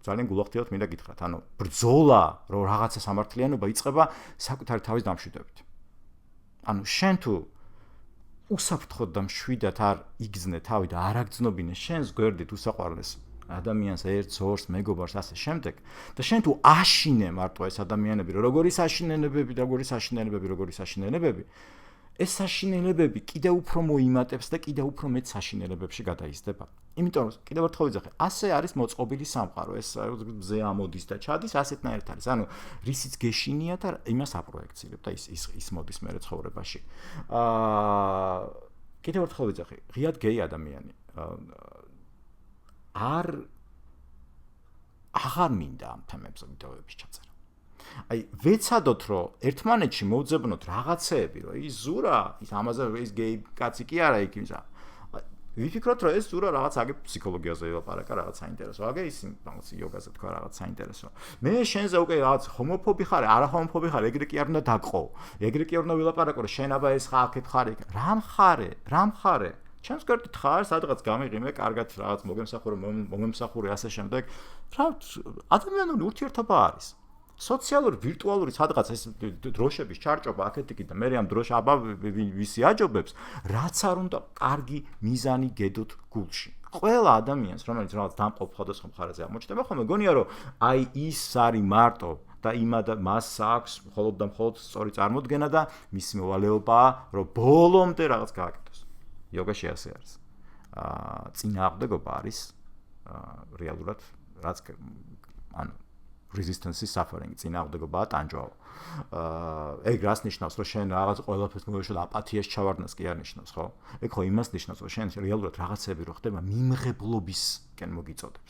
ძალიან გულახდილად მინდა გითხრათ, ანუ ბრძოლა, რომ რაღაცა სამართლიანობა იწყება საკუთარი თავის დამშვიდობით. ანუ შენ თუ უსაფრთხოდ და მშვიდად არ იგზნე თავი და არ აგრძნობინე შენს გვერდით უსაყვარლეს ადამიანს ერთს, ორს, მეგობარს ასე შემდეგ და შენ თუ აშინე მარტო ეს ადამიანები, როგორი საშინელებები, ეს საშინელებები კიდევ უფრო მოიმატებს და კიდევ უფრო მეტ საშინელებებში გადაიზრდება. იმიტომ რომ კიდევ ერთხელ ვიძახე, ასე არის მოწყობილი სამყარო, ეს მზე ამოდის და ჩადის, ასეთნაირად არის. ანუ რისიც გეშინია და იმას აპროექცირებ და ის მოდის მე ცხოვრებაში. კიდევ ერთხელ ვიძახე, ღიად გეი ადამიანი აღარ მინდა ამ თემებზე ვიდეოების ჩაწერა. აი, ვეცადოთ, რომ ერთმანეთში მოვძებნოთ რაღაცეები, რომ ის ზურა, ის ამაზე ის გეი კაცი კი არა იქ იმისა. ვიფიქროთ, რომ ეს ზურა რაღაც აგე ფსიქოლოგიაზე ელაპარაკა, რაღაც საინტერესო. აგე ის რაღაც იოგაზე თქვა რაღაც საინტერესო. მე შენზე უკვე რაღაც ჰომოფობი ხარ, არა ჰომოფობი ხარ, ეგრე კი არ უნდა დაგყო. ეგრე კი არ უნდა ვილაპარაკო, რომ შენ აბა ეს ხარ, აქეთ ხარ, რა მხარე? ჩემს გვერდით ხარ, სადღაც გამიღიმე, კარგად რაღაც მომემსახურე ასე შემდეგ. რა ადამიანური ურთიერთობა არის. სოციალური ვირტუალური სადღაც ეს დროშების ჩარჭობა აქეთ-იქით და მე ამ დროშა აბა ვისი აჯობებს, რაც არ უნდა კარგი მიზანი გედოთ გულში. ყველა ადამიანს, რომელიც რაღაც დამყოფ სხვადასხვა მხარეზე აღმოჩნდება, ხომ მეგონია, რომ აი ის არის მარტო და მას აქვს მხოლოდ და მხოლოდ სწორი წარმოდგენა და მისი მოვალეობაა, რომ ბოლომდე რაღაც გააკეთოს. იოგაში ასე არის. წინააღმდეგობა არის რეალურად რაც ანუ resistance suffering წინააღმდეგობაა ტანჯვაო. ეგ რას ნიშნავს, რომ შენ რაღაც ყველაფერს მოეშვა და აპათიას ჩავარდნას კი არ ნიშნავს, ხო? ეგ ხო იმას ნიშნავს, რომ შენ რეალურად რაღაცები რო ხდება მიმღებლობისკენ მოგიწოდებს.